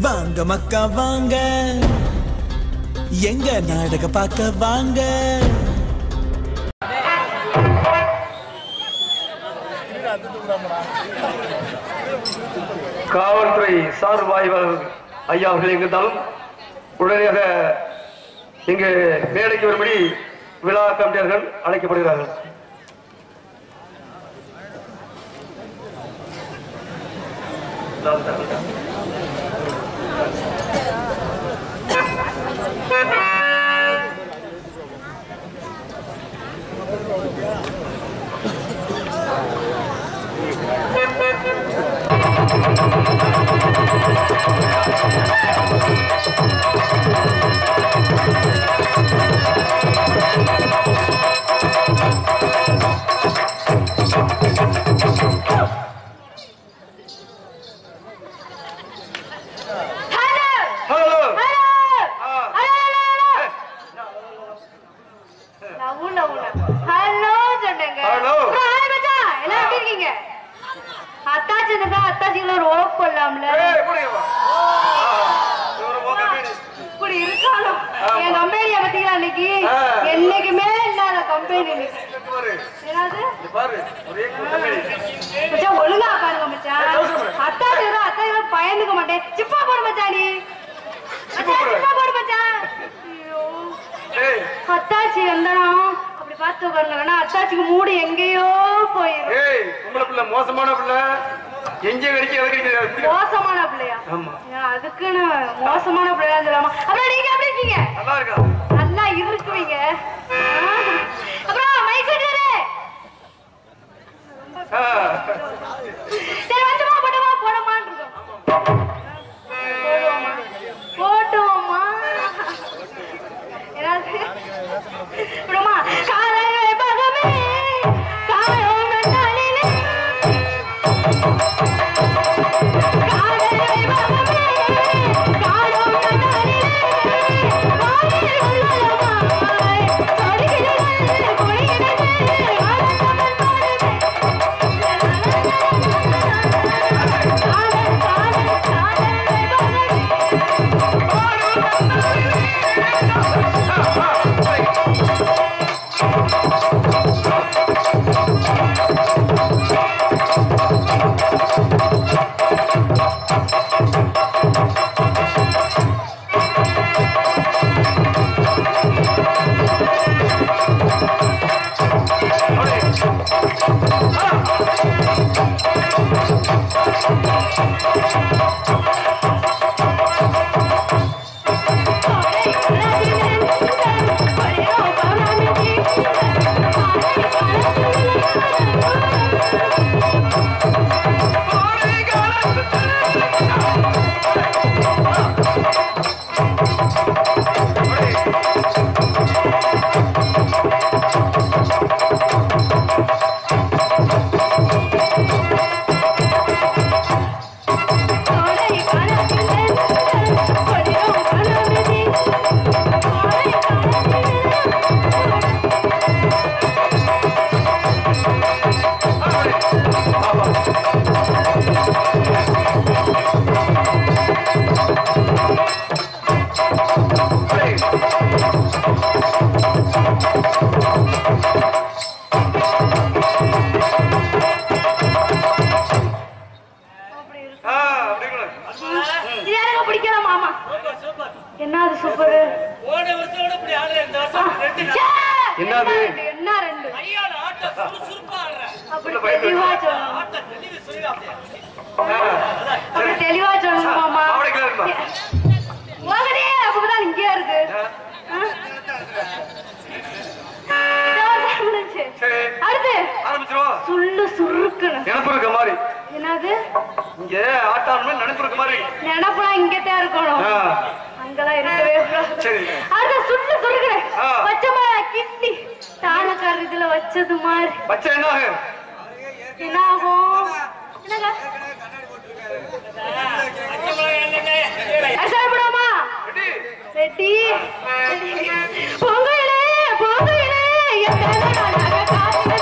வாங்க மக்கா வாங்க எங்க நாடக பார்க்க வாங்க. காவல்துறை சார்பாய்வாளர் ஐயா அவர்கள் எங்கிருந்தாலும் உடனடியாக இங்கு மேடைக்கு வரும்படி விழா கமிட்டியாளர்கள் அழைக்கப்படுகிறார்கள். பயந்துக்க மாட்டேன். சிப்பா போட மச்சானி, அத்தாச்சி வந்தனும் அப்படி பார்த்து உட்காருங்க. அத்தாச்சிக்கு மூடு எங்கேயோ போயிடும். உங்களுக்குள்ள மோசமான பிள்ளை எங்கே கிடைக்க மோசமான பிள்ளையா? அதுக்குன்னு மோசமான பிள்ளையா சொல்லாமா? அப்புறம் நீங்க எப்படி இருக்கீங்க? நல்லா இருக்கா? நல்லா இருக்குவீங்க. அப்புறம் மைக் செட்டரு சரி வந்துமா போட்டமா போடமான்னு இருக்கோம். போட்டுவோமா ஏதாவது அப்புறமா காலையில பகமே காலம் நட்டாலிலே தெளிவா சொல்லணுமாமா? அப்பதான் இங்கேயா இருக்கு. அடுத்து சுள்ளு சுருக்குன்னு நினைப்பு மாதிரி. என்னது இங்க ஆட்டாளமே நினைப்பு மாதிரி. நினைப்புலாம் இங்கத்தான் இருக்கணும், அங்கெல்லாம் இருக்கவே. அடுத்து சுள்ளு சுருக்குன்னு பச்சைமா கிண்டி தானக்கார இதுல வச்சது மாதிரி. பச்சை என்ன என்ன ஆகும்? சாப்பிடுவோமா? ரெட்டி பொங்கலே பொங்கலே காத்து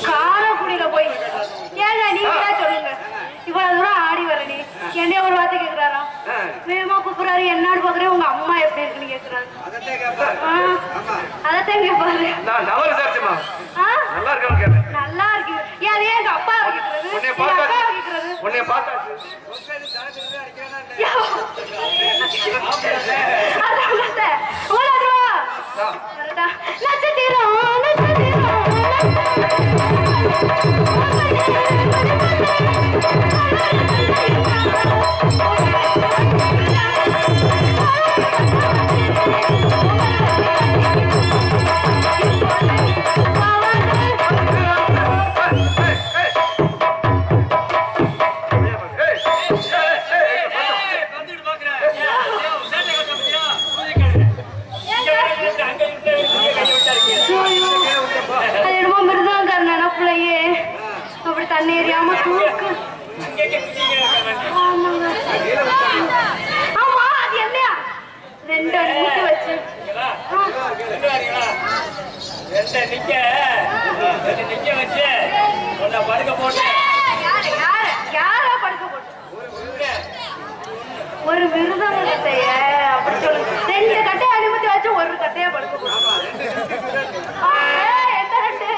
காரக்குடியில போய் ஏங்க நீங்களே சொல்லுங்க, இவ்வளவு தூரம் ஆடி வரடி என்னைய ஒரு வார்த்தை கேக்குறாரா? வேகமா கூப்பிடுறாரு, என்னன்னு பாக்குறேன் உங்க அம்மா எப்படி இருக்குன்னு கேக்குறாரு. அதத்தான் கேட்பாரு. நல்லா இருக்கு. ஏன் எங்க அப்பா கேக்குறது? நிக்க வச்சு படுக்க போட்டு யாரா படுக்க போட்டு ஒரு மிருதங்க கட்டைய அப்படி சொல்லு. 2 கட்டையை அனுமதி வச்சு ஒரு கட்டையா படுக்க போட்டு எந்த கட்டு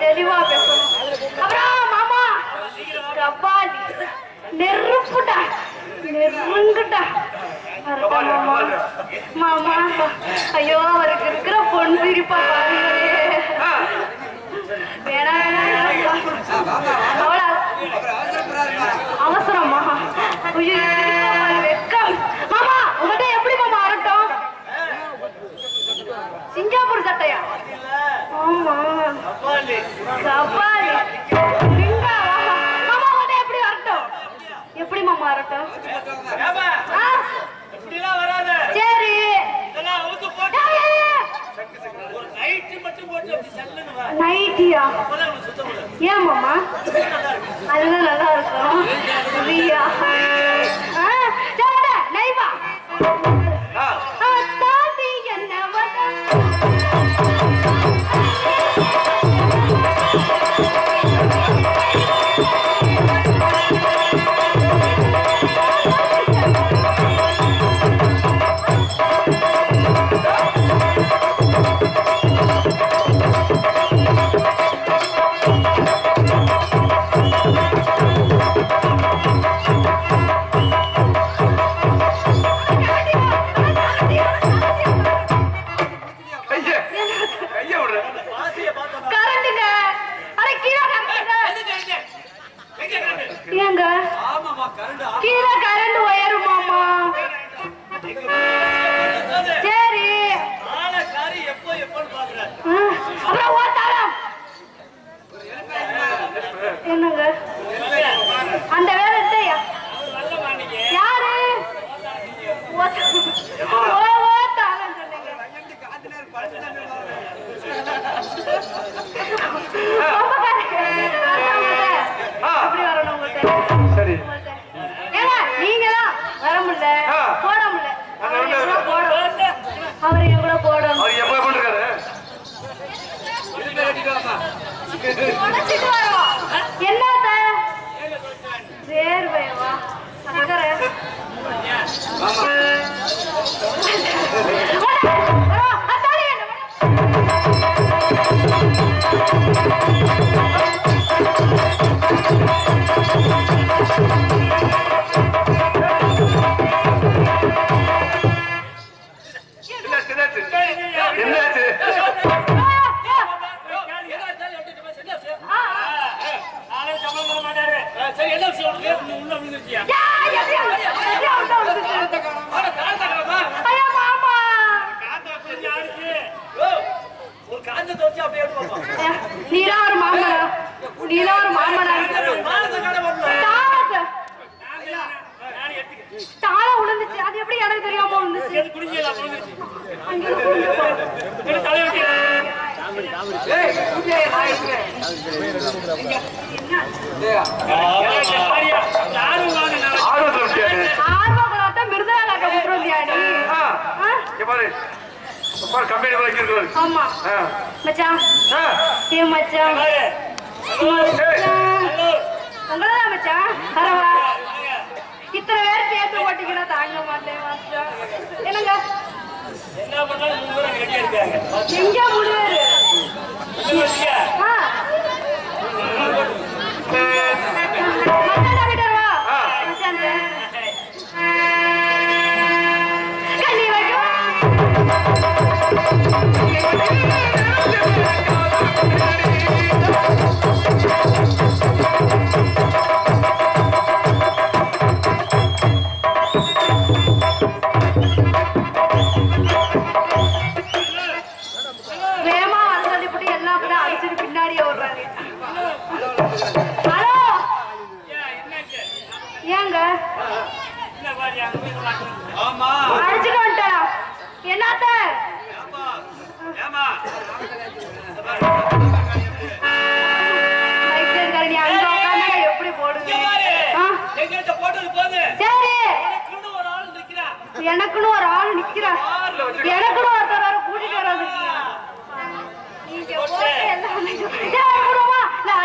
தெளிவா பேசணும். அப்புறம் மாமா கபாலி நெருப்புடா நெருங்குடா மாமா. ஐயோ அவருக்கு இருக்கிற பொன் சிரிப்பா பாருங்களே. வேணா வேணா அவள அவசரமா வெக்கம். மாமா உங்கள்கிட்ட எப்படி மாமா அரட்டும்? சிங்கப்பூர் சட்டையா? ஆமா கபாலி. மாமா உங்கள்கிட்ட எப்படி வரட்டும்? எப்படி மாமா வரட்டும்? சரி நைட்டியா? ஏன் மாமா அதுதான் நல்லா இருக்கும். நைவா தாத்தி என்ன கீழே கரண்ட் ஒயரு மாமா. சரி அப்புறம் ஓட்டாரம் என்னங்க அந்த வேலை இல்லையா? யாரு ஓட்டாரம் சொன்னீங்க? எப்படி வரணும் உங்கள்கிட்ட? சரி ஏங்க நீங்கதான் வர முடியல போட முடியல. அவர் எவ்வளோ போடணும்? அவர் எப்ப பண்ணிருக்காரு? என்னத்த சேர்வையவா என்னாச்சு? நீலா ஒரு மாமனா தாள உழுந்துச்சு. அது எப்படி எனக்கு தெரியாம உழுந்துச்சு? ஆர்வம் மிருதா காட்ட விட்டுருந்தியாடி. ஆமா மச்சான். ஏ மச்சான் உங்களதான் மச்சான். அரவா இத்தனை பேர் சேர்த்து ஓட்டிக்கிட்டா தாங்க மாட்டேன் மச்சான். என்னங்க எங்க முடிவாரு? கண்ணி வைக்கும் ஆடிய விடுறாங்க. ஹலோ ஏங்க அழைச்சிட்டு வந்துட்டேன். என்னத்த நீ அங்க உட்காந்து எப்படி போடுங்க? சரி எனக்குன்னு ஒரு ஆள் நிக்கிறா. எனக்குன்னு ஒருத்தர் வேற கூட்டிட்டு வராது. நீங்க போட்டு எல்லாமே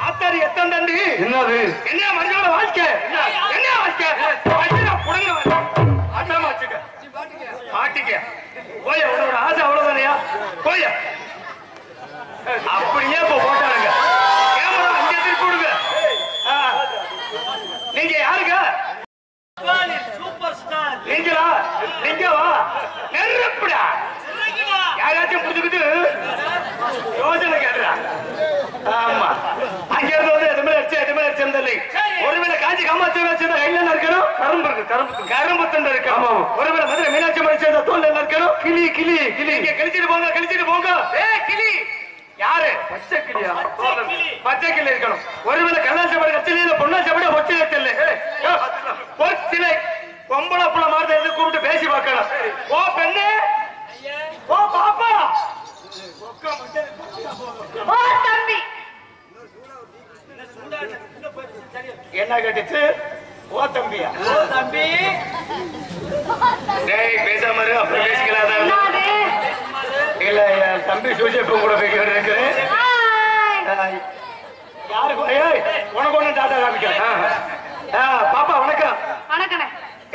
ஆத்தாரி எத்தனை தண்டி என்னது என்ன மனிதனோட வாழ்க்கை என்ன வாழ்க்கை புடுங்க ஆட்டாம வச்சுக்க மாட்டிக்க போய உன்னோட ஆசை அவ்வளவுதானையா போய அப்படியே இப்போ போட்டாருங்க கேமரா அங்கே திருப்பி விடுங்க. நீங்க யாருங்க? சூப்பர் ஸ்டார் நீங்களா? நீங்க வா நெருப்புடா யாராச்சும் புரிஞ்சுக்கிட்டு யோசனை கேட்டுறா. ஆமா அங்க இருந்து வந்து எதுவுமே அடிச்சு ஒருவேளை காஞ்சி காமாட்சி வச்சிருந்த கையில என்ன இருக்கணும்? கரும்பு இருக்கு கரும்பு தண்டை இருக்கு. ஆமா ஒருவேளை மதுரை மீனாட்சி மணி சேர்ந்த தோல் என்ன இருக்கணும்? கிளி இங்க கழிச்சிட்டு போங்க கிளி யாரு? பச்சை கிளியா? பச்சை கிளி இருக்கணும். ஒருவேளை கண்ணாச்சப்படி கச்சில பொண்ணாச்சப்படி ஒச்சில தெரியல ஒச்சிலை பொம்பளை புள்ள மாதிரி இருந்து கூப்பிட்டு பேசி பார்க்கணும். ஓ பெண்ணு ஓ பாப்பா ஓ தம்பி என்ன கேட்டுச்சு? ஓ தம்பியா? டேய் பேசாம இரு அப்புறம் பேசிக்கலாம். இல்ல என் தம்பி சூசேப்பு கூட போய்கிட்டு இருக்கிறேன். யாருக்கு உனக்கு ஒண்ணு டாட்டா காமிக்கிறேன். பாப்பா வணக்கம். வணக்கண்ணே.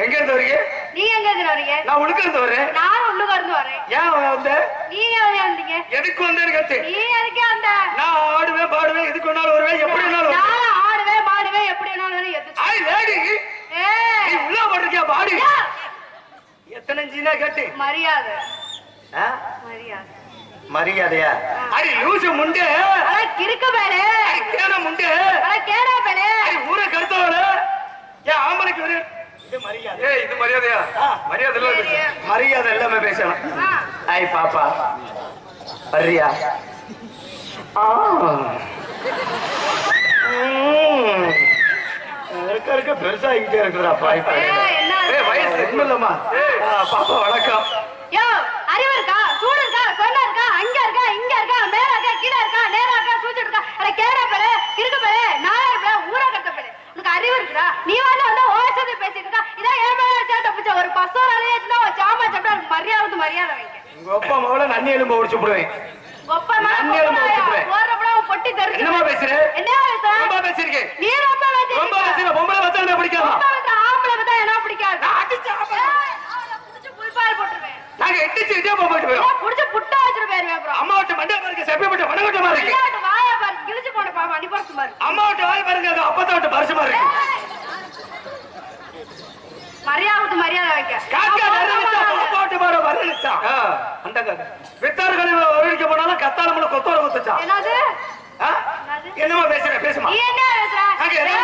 எங்க இருந்து வரீங்க? நீங்க எங்க இருந்து வரீங்க? நான் உள்ளுக்கு இருந்து வரேன். நான் உள்ளுக்கு இருந்து வரேன். ஏன் வந்த? நீங்க வந்தீங்க? எதுக்கு வந்தேன்னு கேட்டு? நீ எதுக்கே வந்த? நான் ஆடுவேன் பாடுவேன் எதுக்கு வேணாலும் வருவேன் எப்படி வேணாலும் நான் ஆடுவேன் பாடுவேன் எப்படி வேணாலும் எதுக்கு? ஐ லேடி ஏய் நீ உள்ள போட்டிருக்கியா பாடி எத்தனை இன்ச்சினா கேட்டு? மரியாதை மரியாதையா? அடி லூசு முண்டே அட கிறுக்கு பேலே கேன முண்டே அட கேடா பேலே ஊரை கருத்தவள ஏன் ஆம்பளைக்கு ஒரு இது மரியாதை. ஏய் இது மரியாதையா? மரியாதை இல்ல மரியாதை எல்லாமே பேசலாம். ஐ பாப்பா வர்றியா? இருக்க பெருசா இங்கே இருக்குறா பாய் பாய். ஏய் வயசு இல்லம்மா. பாப்பா வணக்கம். யோ அறிவு இருக்கா? சூடு இருக்கா? சொன்னா இருக்கா? அங்க இருக்கா? இங்க இருக்கா? மேல இருக்கா? கீழ இருக்கா? நேரா இருக்கா? சூச்சு இருக்கா? அட கேடா பேலே கிறுக்கு பேலே நாயர் பேலே ஊரா கட்ட பேலே உனக்கு அறிவு இருக்குடா? நீ வந்து ஓசத்தை பேசிட்டு இருக்கா. இதான் ஏன் மேல சேட்ட பிச்ச ஒரு பசோர அலையச்சுனா ஒரு சாமா சாப்பிட்டா மரியாதை வைங்க. உங்க அப்பா மவள நன்னி எலும்பு ஒடிச்சு போடுவேன். ஒப்பா மேல போறப்பட பொட்டி தெரிஞ்சு என்னமா பேசுற? என்ன பேசுற? ரொம்ப பேசிருக்கே. நீ ரொம்ப பேசுற பொம்பளை வந்தா என்ன பிடிக்காதா? ஆம்பளை வந்தா என்ன பிடிக்காது? நான் அடிச்சு புடிச்சு புல்பால் போட்டுருவேன். நாங்க எட்டிச்சு இதே போட்டு போறோம். புடிச்சு புட்டா வச்சிட்டு போயிருவேன் அப்புறம். அம்மாட்ட மண்டை பாருங்க செப்பப்பட்ட மணங்கட்ட மாதிரி இருக்கு. அம்மாட்ட வாயா பாரு கிழிச்சு போட பாப்பா அடி பர்ஸ் மாதிரி. அம்மாட்ட வாய் பாருங்க அது அப்பத்தாட்ட பர்ஸ் மாதிரி இருக்கு. மரியாதை வைக்க. காக்கா நரனிச்சா பாப்பாட்ட பாரு வரனிச்சா. அந்த வித்தார்களை ஒழிக்க போனாலும் கத்தாலமல கொத்தோர குத்துச்சா. என்னது? என்னமா பேசுமா? நீ என்ன பேசுற? நாங்க என்ன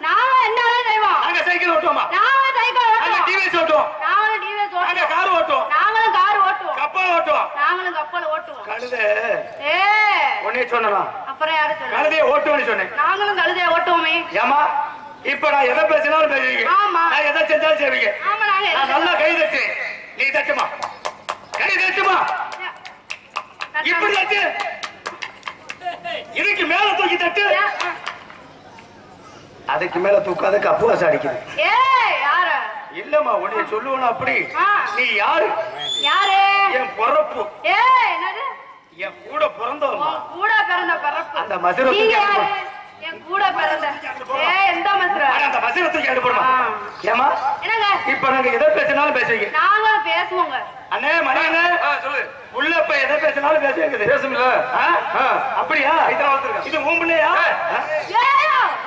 நாம என்ன செய்வோம்? நாங்க சைக்கிள் ஓட்டுவோமா? நாம சைக்கிள் ஓட்டுவோம். நாங்க டிவிஎஸ் ஓட்டுவோம். நாங்களும் டிவிஎஸ் ஓட்டுவோம். நாங்க கார் ஓட்டுவோம். நாங்களும் கார் ஓட்டுவோம். கப்பல் ஓட்டுவோம். நாங்களும் கப்பல் ஓட்டுவோம். கழுதை ஏய் ஒண்ணே சொன்னலாம். அப்புறம் யாரு சொன்னா? கழுதையை ஓட்டுவேன்னு சொன்னேன். நாங்களும் கழுதையை ஓட்டுவோமே. ஏமா இப்ப நான் எதை பேசினாலும் பேசுவீங்க. ஆமா. நான் எதை செஞ்சாலும் செய்வீங்க. ஆமா நாங்க நான் நல்லா கை தட்டு. நீ தட்டுமா? கை தட்டுமா? இப்படி தட்டு. இதுக்கு மேல தூக்கி தட்டு. அதுக்கு மேல தூக்காதுக்கு அப்புவாசம் அடிக்குது. ஏய் யாரு? இல்லம்மா உன்னை சொல்லுவனா அப்படி. நீ யாரு? யாரு? என் பொறப்பு. ஏய் என்னது? என் கூட பிறந்தவமா. கூட பிறந்த பிறப்பு. அந்த மசுரத்துக்கு நீங்க யாரு? என் கூட பிறந்த. ஏய் எந்த மசுர? அந்த மசுரத்துக்கு அடி போடுமா? ஏமா? என்னங்க? இப்ப நாங்க எதை பேசினாலும் பேசுவீங்க. நாங்க பேசுவோங்க. அண்ணே மணியண்ணே சொல்லு. உள்ள இப்ப எதை பேசினாலும் பேசுவீங்க. பேசும்ல? அப்படியா? இதான் வந்திருக்கேன். இது உன் பிள்ளையா?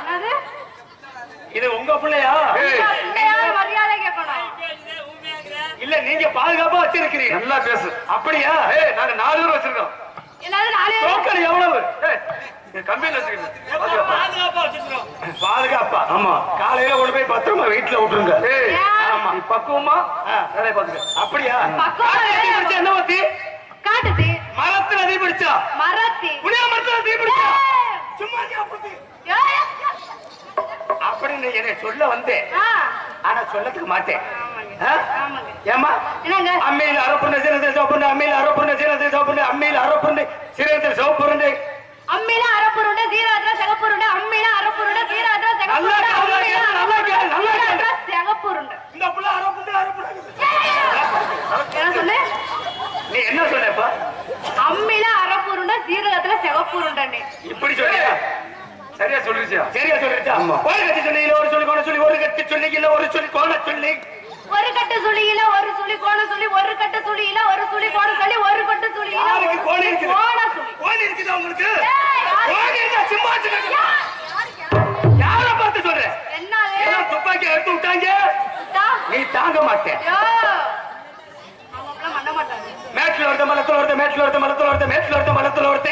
என்னது? இது உங்க பிள்ளையா? மரியாதை கேட்கணும். இல்ல நீங்க பாதுகாப்பா வச்சிருக்கிறீங்க. நல்லா பேசு. அப்படியா? நாங்க 4 பேர் வச்சிருக்கோம். எல்லாரும் 4 டோக்கன் எவ்வளவு? கம்பெனி வச்சிருக்கோம். பாதுகாப்பா. ஆமா காலையில கொண்டு போய் பத்திரமா வீட்டுல விட்டுருங்க. ஆமா நீ பக்குவமா வேலை பாக்குற அப்படியா என்ன ஊத்தி காட்டுது மரத்துல தீ பிடிச்சா மரத்தி புளிய மரத்துல தீ பிடிச்சா சும்மா அப்படின்னு என்ன சொல்ல வந்தேன் ஆனா சொல்லத்துக்கு மாட்டேன் ஏமா அம்மையில் அரப்புண்ட சீரத்தை சோப்புண்டு அம்மையில் அரப்புண்ட சீரத்தை சோப்புண்டு அம்மையில் அரப்புண்டு சீரத்தை சோப்புருண்டு அம்மையில அரப்புருண்ட சீராத்திர சகப்புருண்ட அம்மையில அரப்புருண்ட சீராத்திர சகப்புருண்ட சகப்புருண்ட இந்த புள்ள அரப்புண்டு அரப்புண்டு என்ன சொன்ன நீ என்ன சொன்னப்ப அம்மையில அரப்புருண்ட சீரகத்துல சகப்புருண்டனே இப்படி சொல்றியா சரியா சொல்லிருச்சா ஒரு கட்டி சொல்லி இல்ல ஒரு சொல்லி கோண சொல்லி ஒரு கட்டி சொல்லி இல்ல ஒரு சொல்லி கோண சொல்லி ஒரு கட்டு சுழி இல்ல ஒரு சுழி கோண சொல்லி ஒரு கட்டு சுழி இல்ல ஒரு சுழி கோண சொல்லி ஒரு கட்டு சுழி இல்ல யாருக்கு கோண இருக்குது கோண சுழி கோண இருக்குதா உங்களுக்கு கோண இருக்கா சிம்மாச்சு யார பார்த்து சொல்ற என்னது எல்லாம் துப்பாக்கி எடுத்து விட்டாங்க நீ தாங்க மாட்டே அவங்கள மண்ண மாட்டாங்க மேட்ல ஒருத்த மலத்துல ஒருத்த மேட்ல ஒருத்த மலத்துல ஒருத்த மேட்ல ஒருத்த மலத்துல ஒருத்த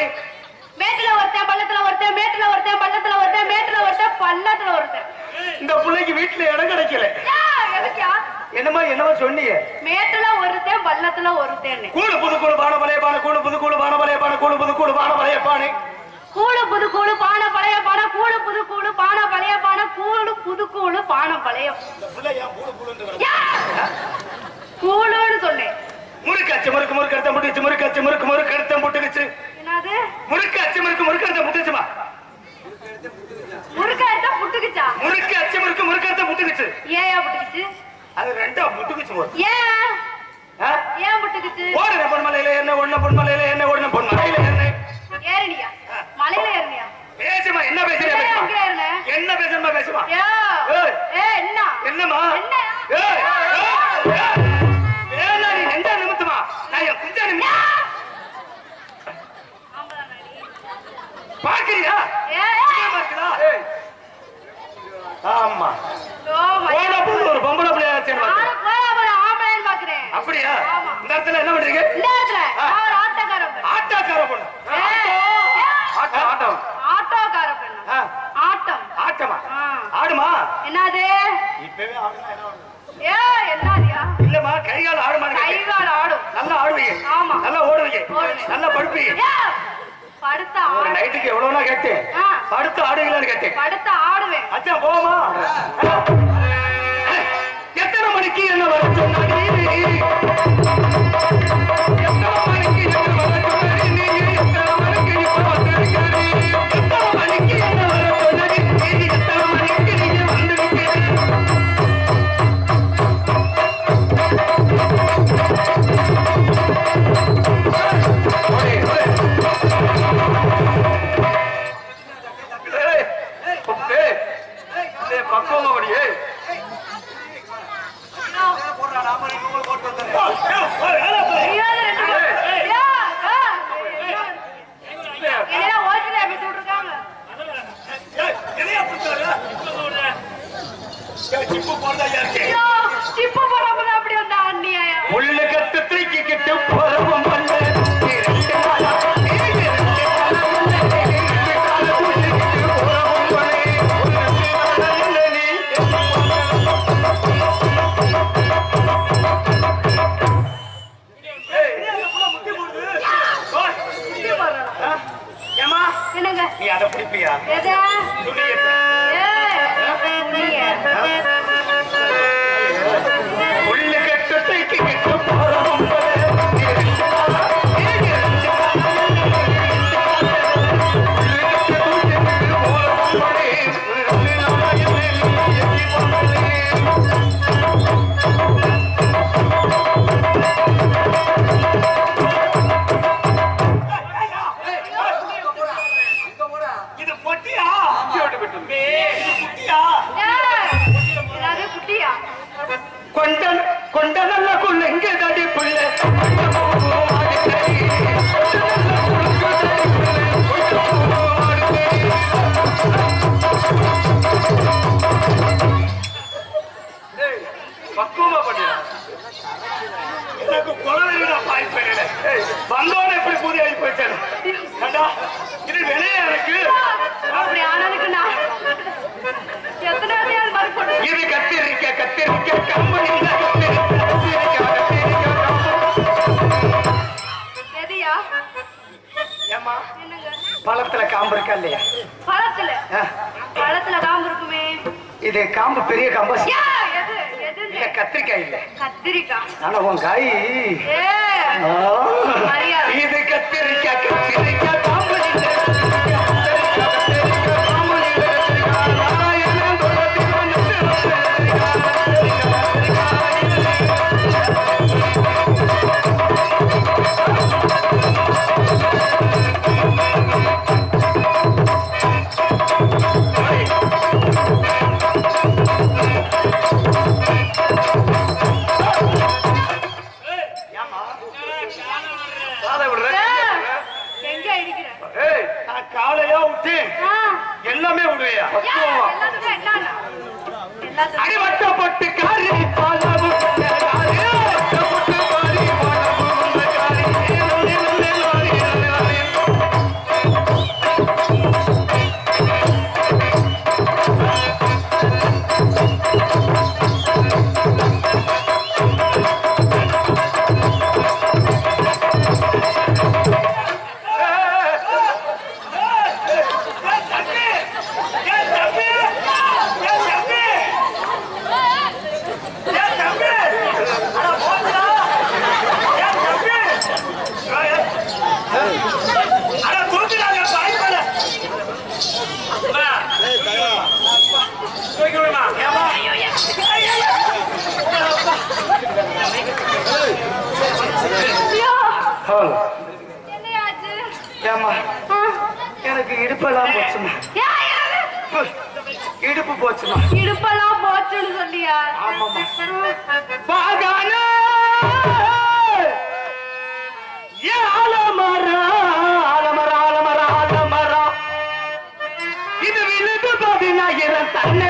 மேட்ல ஒருத்த பள்ளத்துல ஒருத்த மேட்ல ஒருத்த பள்ளத்துல ஒருத்த மேட்ல ஒருத்த பள்ளத்துல ஒருத்த இந்த புள்ளைக்கு வீட்ல இடம் கிடைக்கல எதுக்கியா என்னமா சொன்னீங்க மேட்ல ஒருத்த பள்ளத்துல ஒருத்தன்னு கூடு புது கூடு பான பழைய பான கூடு புது கூடு பான பழைய பான கூடு புது கூடு பான பழைய பானை கூடு புது கூடு பான பழைய பான கூடு புது கூடு பான பழைய பான கூடு புது கூடு பான பழைய கூடுன்னு சொன்னேன் முறுக்காச்சு முறுக்கு முறுக்கு எடுத்த முட்டுச்சு முறுக்காச்சு முறுக்கு முறுக்கு எடுத்த முட்டுக்குச்சு என்னது முறுக்காச்சு முறுக்கு முறுக்கு எடுத்த முட்டுச்சுமா முறுக்க எடுத்தா புட்டுக்குச்சா முறுக்காச்சு முறுக்கு முறுக்கு எடுத்த முட்டுக்குச்சு ஏன் புட்டுக்குச்சு அது ரெண்டா முட்டுக்குச்சு ஏன் புட்டுக்குச்சு ஓடுற பொன்மலையில என்ன ஒண்ணு பொன்மலையில என்ன ஒண்ணு பொன்மலையில என்ன ஏறனியா மலையில ஏறனியா பேசுமா என்ன பேசுறியா என்ன பேசுமா பேசுமா என்ன என்னமா வேலை நீ நெஞ்சா நிமித்துமா நான் என் குஞ்சா நிமித்தா பாக்குறியா ஆமா ஒரு பொம்பளை பிள்ளையா அப்படியா இந்த இடத்துல என்ன பண்றீங்க ஆட்டோக்கார பொண்ணு ஆட்டம் ஆட்டோக்கார பொண்ணு ஆட்டம் ஆட்டமா ஆடுமா என்னது இப்பவே ஆடுனா என்னதியா இல்லமா கைகால் ஆடுமா கைகால் ஆடும் நல்லா ஆடுவீங்க ஆமா நல்லா ஓடுவீங்க நல்லா படுப்பீங்க படுத்த ஒரு நைட்டுக்கு எவ்வளவுனா கேட்டேன் படுத்து ஆடுவீங்களான்னு கேட்டேன் படுத்த ஆடுவேன் அச்சா போமா எத்தனை மணிக்கு என்ன வர சொன்னாடி எத்தனை மணிக்கு என்ன வர சொன்னாடி நீ எத்தனை மணிக்கு இப்ப வந்திருக்கிறது எத்தனை மணிக்கு என்ன வர சொன்னாடி நீ எத்தனை மணிக்கு நீங்க வந்திருக்கிறது பக்குவமா படியே உள்ள கத்து தூக்கி கிட்டு பரவம் நீ அதை பிடிப்பியா உள்ள கட்டு தூக்கி கிட்டு பரவம் இது பொட்டியா கொண்ட நல்ல குள்ள எங்க தடி புள்ள பக்குவமா பண்ணியா எனக்கு குழந்தைங்க பாய்ப்பேன் வந்தோட எப்படி பூதி ஆகி போயிட்டேன் இது விலையா எனக்கு அப்படி ஆனதுக்கு நான் எத்தனை இது கத்திரிக்க கத்திரிக்க கம்பெனி கத்திரிக்க எதையா ஏமா என்னங்க பழத்துல காம்பு இருக்கா இல்லையா? பழத்துல பழத்துல காம்பு இருக்குமே. இது காம்பு பெரிய காம்பு யா, எது எது இல்ல கத்திரிக்காய் இல்ல கத்திரிக்காய். ஆனா உன் காய் ஏ மரியாதை. இது கத்திரிக்காய் கத்திரிக்காய் காம்பு எங்க இருக்கிற? நான் காலையா விட்டு எல்லாமே விடுவையா? எல்லாத்துக்கும் என்னன்னா எல்லாத்துக்கும் அடிவட்டப்பட்டு காரி பாலாவும் என்னையாச்சு? ஏமா எனக்கு இடுப்பெல்லாம் போச்சுமா. இடுப்பு போச்சுமா. இடுப்பெல்லாம் போச்சுன்னு சொல்லியா? ஆமாமா. பாகானா ஏ ஆலமரா ஆலமரா ஆலமரா ஆலமரா இது விழுது பதினாயிரம் தன்னே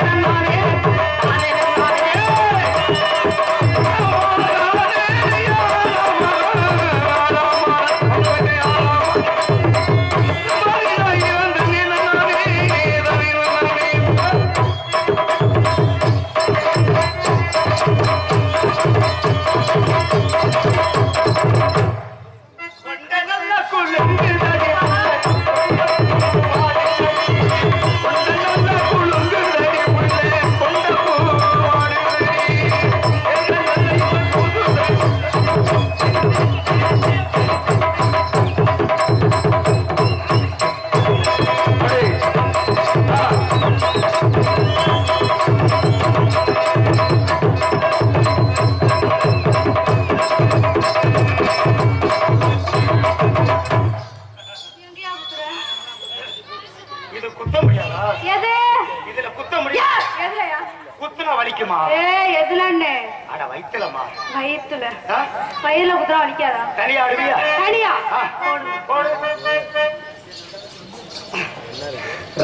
வயிறுல குத்துறா வலிக்காதா? தனியா ஆடுவியா? தனியா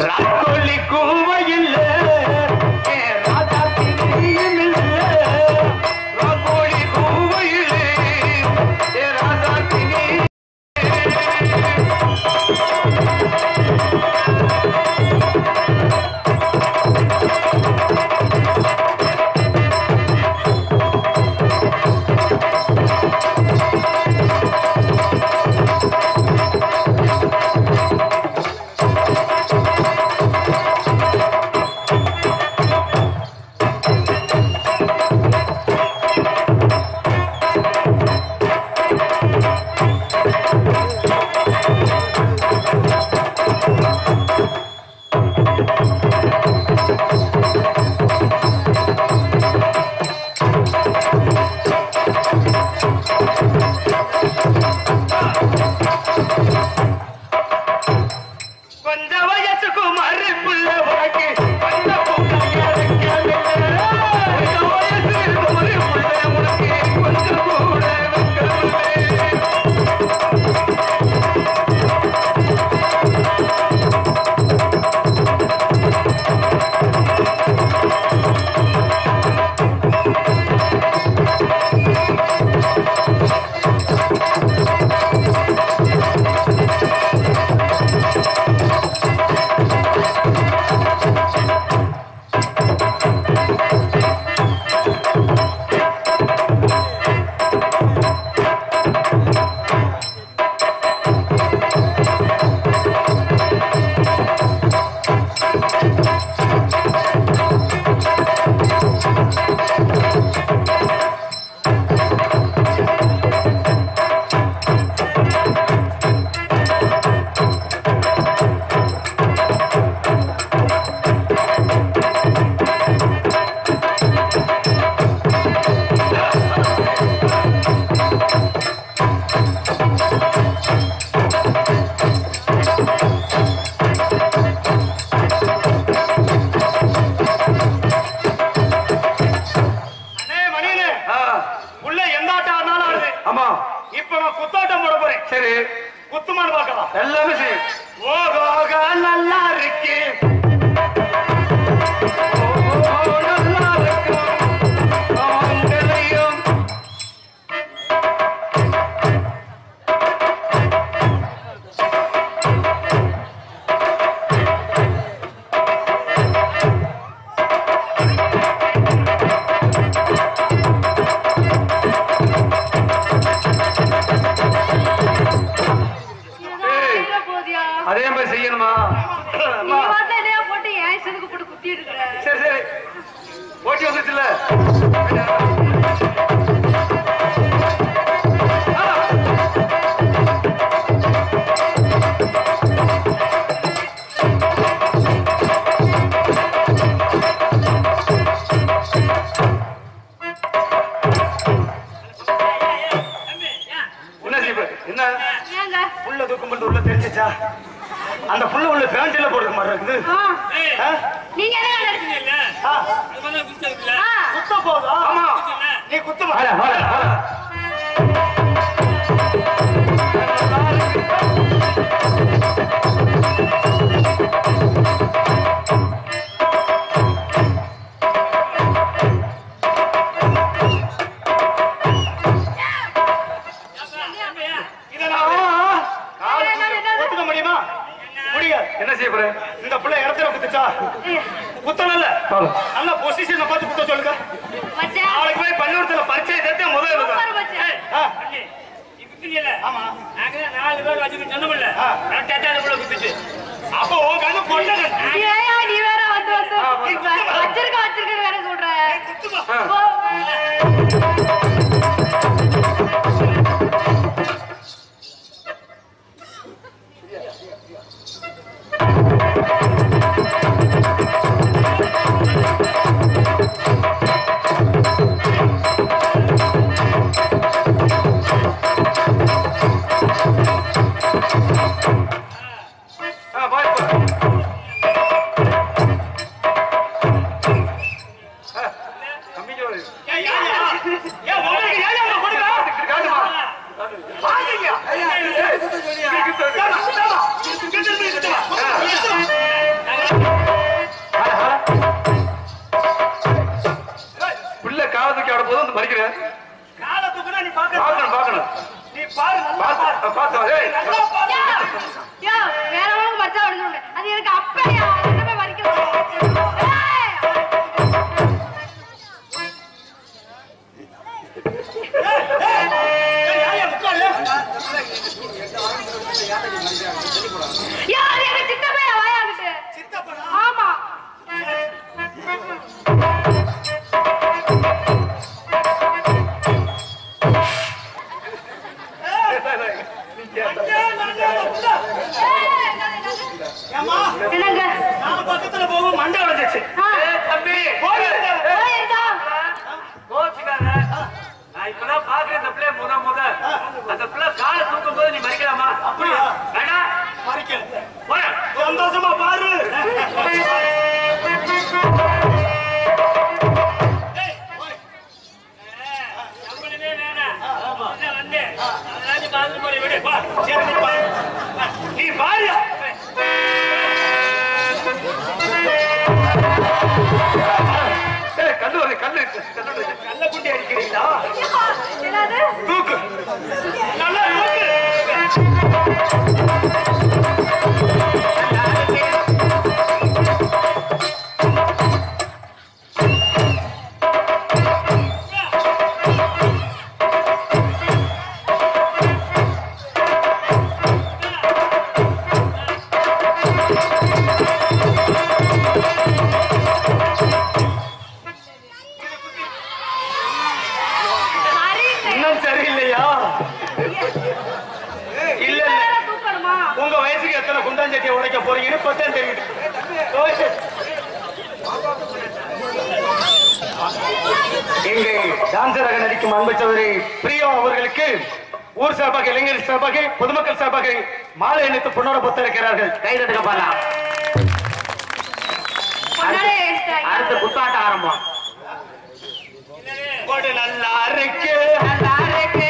ராக்கோலி கூவையில் ராஜா திரியில் ராக்கோலி கூவையில் ராஜா திரி ஆமா. இப்ப நான் குத்தாட்டம் போட போறேன். சரி, குத்துமான்னு பார்க்கலாம். எல்லாமே சரி. ஓகோக நல்லா இருக்கு, நல்லா இருக்கு ஆங்களையும். அதே மாதிரி செய்யணுமா? போட்டு ஏன் செதுக்கு போட்டு குத்திட்டு இருக்க? சரி சரி, ஓட்டி வந்துச்சுல்ல. என்ன செய்ய? என்ன புள்ள தூக்கம் பண்ணி உள்ள தெரிஞ்சிச்சா? அந்த புள்ள உள்ள பேண்ட்ல போடுற மாதிரி இருக்குது. நீங்க என்ன நினைச்சீங்க? குத்த போதா? ஆமா, நீ குத்து. ஒத்துக்க முடியுமா? முடியாது. என்ன செய்ய போற? இந்த பிள்ளை இடத்துல குத்துச்சா? குத்தல, நல்ல பொசிஷனை பார்த்து குத்த சொல்லுங்க. நாளைக்கு போய் பள்ளிக்கூடத்துல பரீட்சை எடுத்து முதல்ல அப்போ உன் கண்ணு பொண்ணு. நீ வேற வந்து வச்சிருக்க வேற சொல்ற. பிள்ளை காலத்துக்கு ஆட போது வந்து மறிக்கிறேன். காலத்துக்கு நீ பாக்கணும் பாக்கணும். நீ பாரு, பாத்து வேற ஒன்றும் மச்சா சொல்றேன். அது எனக்கு அப்பையா என்ன மறிக்கிறேன். ஆமா, பக்கத்துல போகும் மண்டை உடைஞ்சிச்சு. தம்பி நான் இப்பதான் பாக்குறேன். இந்த பிள்ளை முத அந்த பிள்ளை காலை தூக்கும் போது நீ மறிக்கலாமா? அப்படியா? வேண்டாம், மறிக்கல. சந்தோஷமா பாரு. நீ பாரு. கல்ல குண்டி அடிக்கிறீங்களா? தூக்கு, நல்லா தூக்கு. சரியில்லையா? இல்ல உங்க வயசுக்கு எத்தனை குண்டாஞ்சட்டியை உடைக்க போறீங்கன்னு பத்தேன் தெரியுது. எங்க டான்சராக நடிக்கும் அன்பு சகோதரி பிரியா அவர்களுக்கு ஊர் சார்பாக, இளைஞர் சார்பாக, பொதுமக்கள் சார்பாக மாலை அணித்து பொன்னோட பொத்திருக்கிறார்கள். கைதட்டுக்க பாரா. அடுத்த குத்தாட்ட ஆரம்பம். நல்லா இருக்கு, நல்லா இருக்கு.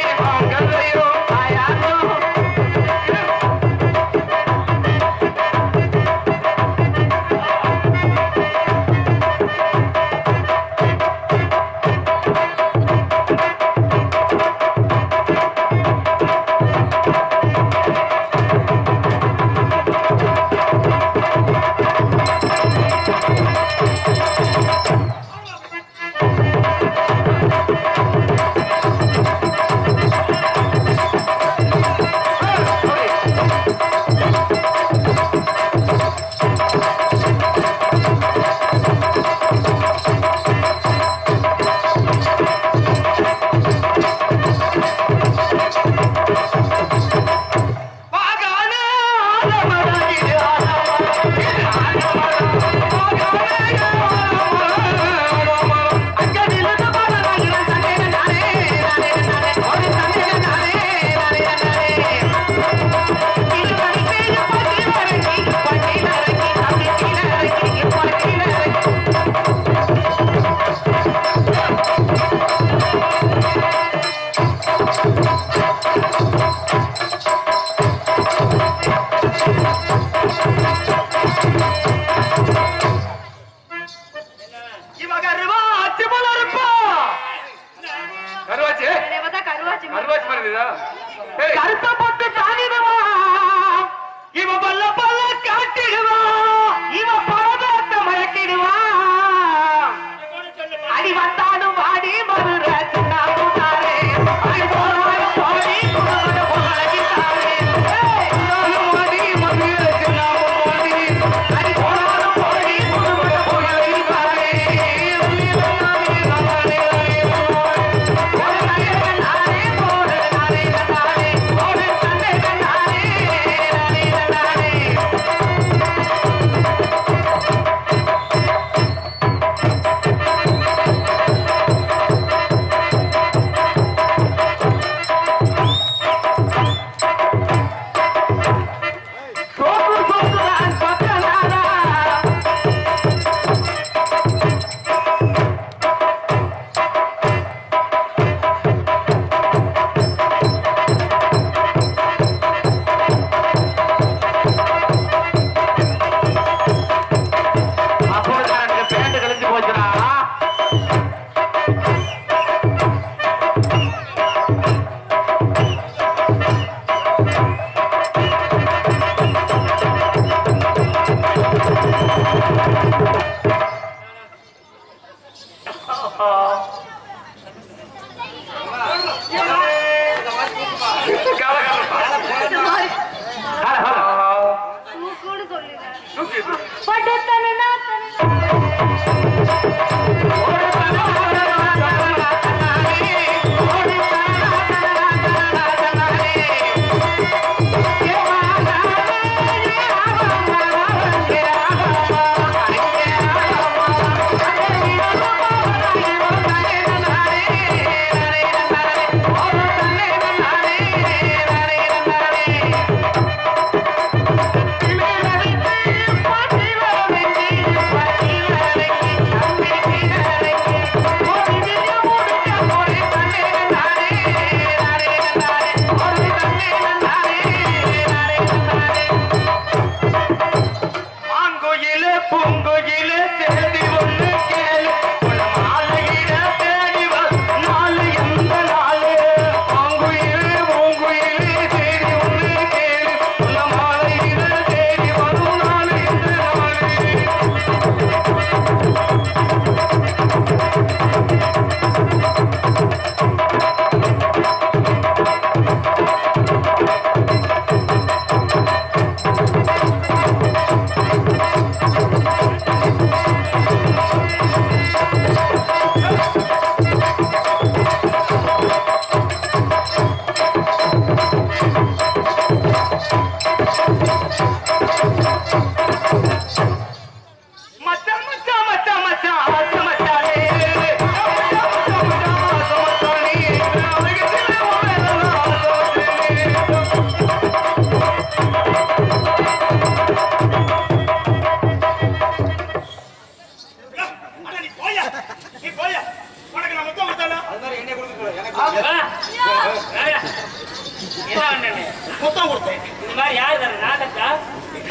கருத்த போட்டு தாண்டிடுவா இவ பல்ல பல்ல காட்டிடுவா இவ பரதத்தை மயக்கிடுவா அடி வந்தாலும் வாடி மதுர சின்ன கூட்டாரே அடி போனாலும் போடி குடும்பத்தை போகலகிட்டாரே வாடி மதுர சின்ன போடி அடி போனாலும் போடி குடும்பத்தை போகலகிட்டாரே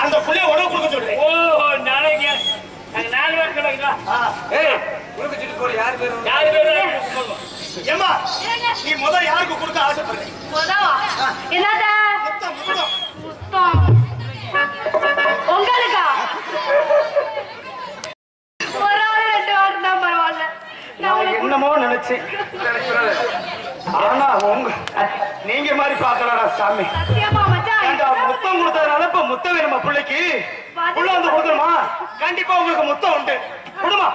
அந்த புள்ளைய உடம்பு கொடுக்க சொல்றேன். ஓ நாளைக்கு நாங்க 4 பேர் கிளம்பிங்க. ஏய் கொடுக்க சொல்லிட்டு போற யார் பேரு? ஏம்மா நீ முத யாருக்கு கொடுக்க ஆசைப்படுற? முதவா என்னடா முத்தம் முத்தம் முத்தம் உங்களுக்கா? ஒரு ஆள் 2 ஆள் தான் பரவாயில்ல. நான் என்னமோ நினைச்சேன். ஆனா நீங்க மாதிரி பாக்கலடா சாமி. சத்தியமா மச்சான் முத்தம் கொடுத்ததுனால இப்ப முத்தம் வேணுமா பிள்ளைக்கு? உள்ள வந்து கொடுக்கணுமா? கண்டிப்பா உங்களுக்கு முத்தம் உண்டு. கொடுமா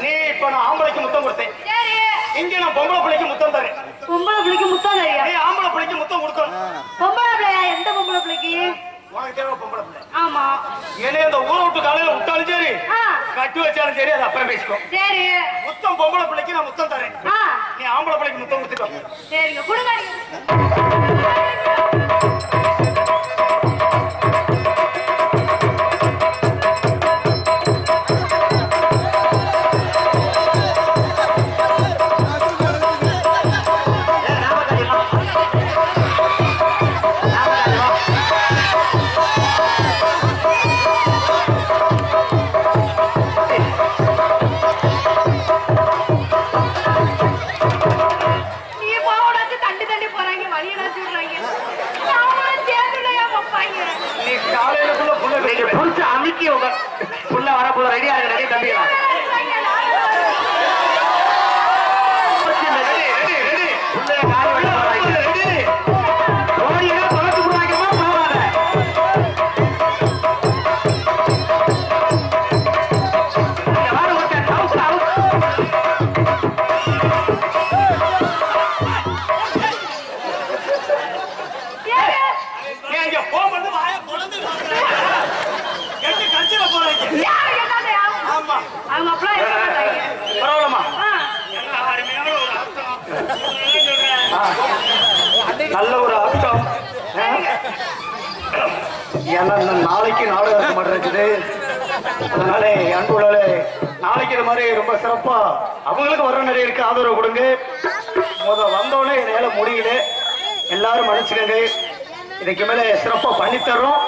நீ இப்ப நான் ஆம்பளைக்கு முத்தம் கொடுத்தேன். இங்க நான் பொம்பளை பிள்ளைக்கு முத்தம் தரேன். பொம்பளை பிள்ளைக்கு முத்தம் தரியா? நீ ஆம்பளை பிள்ளைக்கு முத்தம் கொடுக்கணும். பொம்பளை பிள்ளையா? எந்த பொம்பளை பிள்ளைக்கு? உனக்கு தேவை பொம்பளை பிள்ளை. ஆமா. என்னைய இந்த ஊரை விட்டு காலையில விட்டாலும் சரி, ஆ. கட்டி வச்சாலும் சரி, அது அப்புறம் பேசிக்கோ. சரி. முத்தம் பொம்பளை பிள்ளைக்கு நான் முத்தம் தரேன். ஆ. நீ ஆம்பளை பிள்ளைக்கு முத்தம் கொடுத்துட்டோம். சரிங்க, கொடுங்க. புள்ள வரப்போது ரெடியா இருக்கு தம்பிங்களா? நல்ல ஒரு அர்த்தம். ஏன்னா நாளைக்கு நாடகம் இருக்க மாட்டேங்குது. அதனால அன்புள்ள நாளைக்கு இது மாதிரி ரொம்ப சிறப்பா அவங்களுக்கு வர நிறைய இருக்கு, ஆதரவு கொடுங்க. வந்தோடனே என்னால முடியல, எல்லாரும் மன்னிச்சுக்கங்க. இதுக்கு மேல சிறப்பா பண்ணித்தர்றோம்.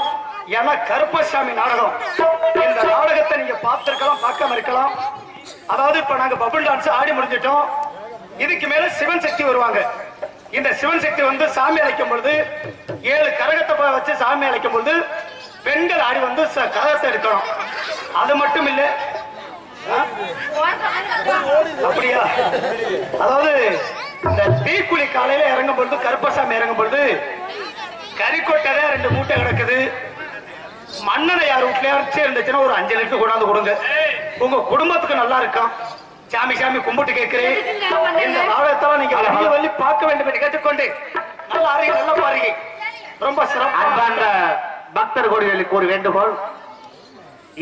ஏன்னா கருப்பசாமி நாடகம், இந்த நாடகத்தை நீங்க பார்த்திருக்கலாம், பார்க்காம இருக்கலாம். அதாவது இப்ப நாங்க பபுள் டான்ஸ் ஆடி முடிஞ்சிட்டோம். இதுக்கு மேல சிவன் சக்தி வருவாங்க. இந்த சிவன் சக்தி வந்து சாமி அழைக்கும் பொழுது 7 கரகத்தை வச்சு சாமி அழைக்கும் பொழுது பெண்கள் ஆடி வந்து கரகத்தை எடுக்கணும். அது மட்டும் இல்ல, அப்படியா? அதாவது இந்த தீக்குழி காலையில இறங்கும் பொழுது, கருப்பசாமி இறங்கும் பொழுது கறிக்கொட்டை 2 மூட்டை கிடக்குது. மண்ணெண்ணை யார் வீட்லயாச்சும் இருந்துச்சுன்னா ஒரு 5 லிட்டர் கொண்டாந்து கொடுங்க. உங்க குடும்பத்துக்கு நல்லா இருக்கும். சாமி சாமி கும்பிட்டு கேட்கிறேன். இந்த நாடகத்தால நீங்க வள்ளி பார்க்க வேண்டும் என்று கேட்டுக்கொண்டு நல்லா அறிய, நல்லா பாருங்க. ரொம்ப சிறப்பான பக்தர் கோடிகளுக்கு ஒரு வேண்டுகோள்.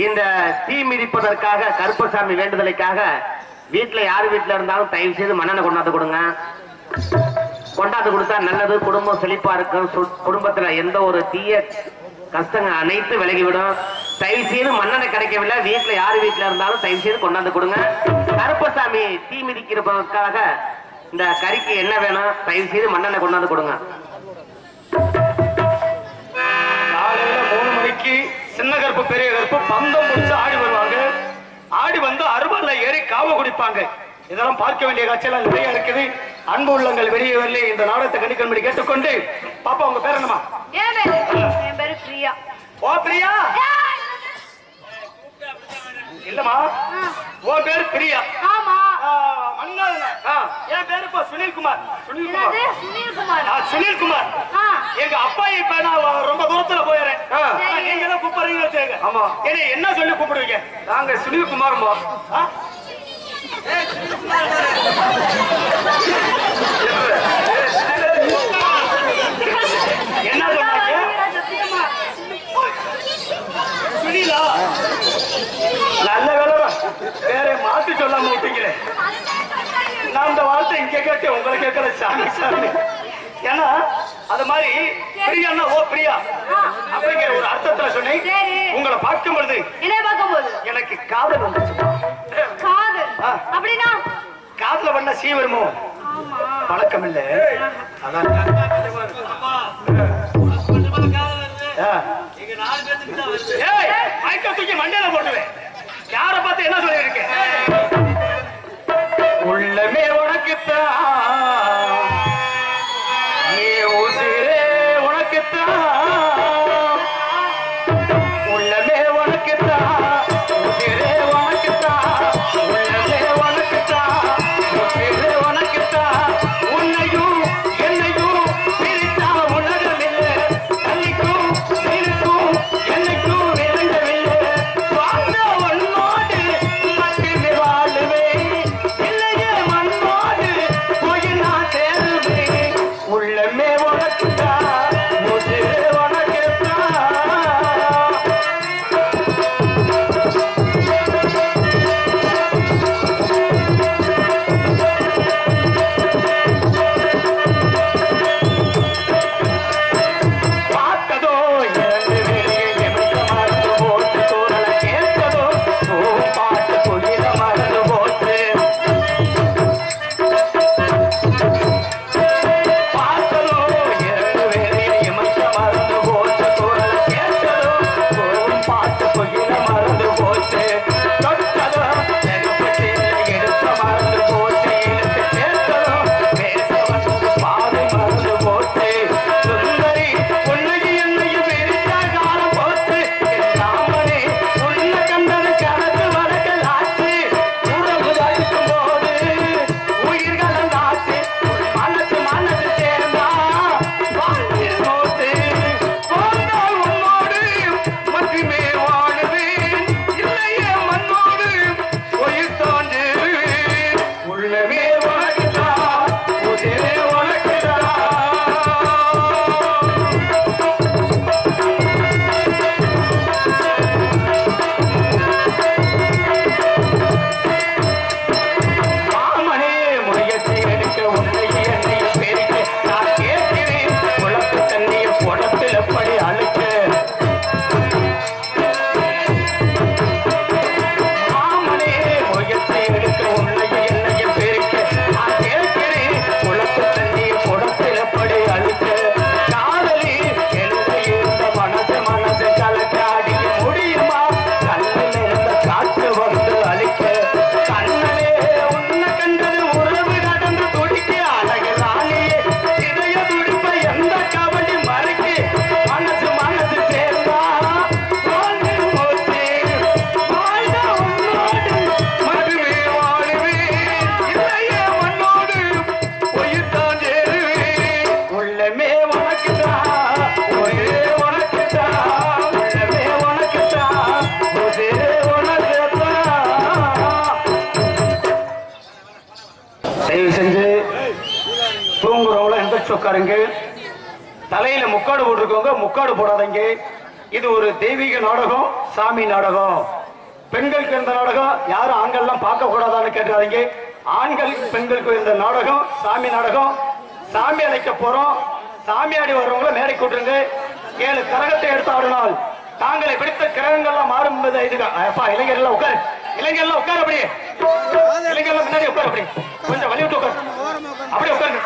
இந்த தீ மிதிப்பதற்காக கருப்பசாமி வேண்டுதலுக்காக வீட்டுல யாரு வீட்டுல இருந்தாலும் தயவு செய்து மண்ணெண்ணை கொண்டாந்து கொடுங்க. கொண்டாந்து கொடுத்தா நல்லது, குடும்பம் செழிப்பா இருக்கும். குடும்பத்துல எந்த ஒரு தீய கஷ்டங்கள் அனைத்து விலகிவிடும். தயவு செய்து மண்ணெண்ணை கிடைக்கவில்லை, வீட்டுல யாரு வீட்டுல இருந்தாலும் தயவு செய்து கொண்டாந்து கொடுங்க. கருப்பசாமி தீ மிதிக்கிறதுக்காக இந்த கறிக்கு என்ன வேணும், தயவு செய்து மண்ணெண்ணை கொண்டாந்து கொடுங்க. காலையில 3 மணிக்கு சின்ன கருப்பு பெரிய கருப்பு பந்தம் முடிச்சு ஆடி வருவாங்க. ஆடி வந்து அருவாள்ல ஏறி காவ குடிப்பாங்க. இதெல்லாம் பார்க்க வேண்டிய காட்சியெல்லாம் நிறைய இருக்குது. அன்பு உள்ளங்கள் வெளியே வரல. இந்த நாடகத்தை கணிக்கன்படி கேட்டுக்கொண்டு, பாப்பா உங்க பேர் என்னமா? என் பேரு பிரியா. ஓ பிரியா? இல்லமா, உன் பேரு பிரியா? ஆமா. என் பேரு இப்ப சுனில்குமார். சுனில்குமார். சுனில்குமார். எங்க அப்பா இப்ப நான் ரொம்ப தூரத்துல போயிடுறேன். நீங்க தான் கூப்பிடுறீங்க. ஆமா. என்ன சொல்லி கூப்பிடுவீங்க? நாங்க சுனில்குமார். என்ன சொன்னாங்க? சுனிலா? நல்ல வேலை வேற மாத்தி சொல்லாம விட்டீங்களே. நான் இந்த வார்த்தை இங்க கேட்டு உங்களை கேட்கற சாமி சாமி. ஏன்னா அது மாதிரி பிரியான்னா ஓ பிரியா அப்படிங்கிற ஒரு அர்த்தத்துல சொன்னேன். உங்களை பார்க்கும் பொழுது எனக்கு காதல் வந்துச்சு. காதல் அப்படின்னா காதல பண்ண சீவருமோ பழக்கம் இல்ல. அதான் மயக்க தூக்கி மண்டையில போட்டுவேன். யாரை பார்த்து என்ன சொல்லியிருக்கேன்? உள்ளமே உனக்குத்தான், ஏ உசிரே உனக்குத்தான். உள்ளமே உனக்குத்தான், உசிரே உனக்குத்தான். உள்ளமே உனக்குத்தான், உசிரே உனக்குத்தான். உன்னையும் என்னையும் பிரித்தா உலகம் இல்லை. தனிக்கும் இருக்கும் என்னைக்கும் விளங்கவில்லை. வாழ்ந்த உன்னோடு மட்டுமே வா. உட்காருங்க. தலையில முக்காடு போட்டிருக்கவங்க முக்காடு போடாதீங்க. இது ஒரு தெய்வீக நாடகம், சாமி நாடகம். பெண்களுக்கு இந்த நாடகம் யாரும் ஆண்கள்லாம் பார்க்க கூடாதான்னு கேட்காதீங்க. ஆண்கள் பெண்களுக்கு இந்த நாடகம் சாமி நாடகம். சாமி அழைக்க போறோம். சாமியாடி வர்றவங்கள மேடை கூட்டுருங்க. 7 கரகத்தை எடுத்து ஆடினால் தாங்களை பிடித்த கிரகங்கள்லாம் மாறும். இளைஞர்கள் உட்காரு, இளைஞர்கள் உட்காரு, அப்படியே இளைஞர்கள் முன்னாடி உட்காரு, அப்படி கொஞ்சம் வழி விட்டு உட்காரு, அப்படியே உட்காரு.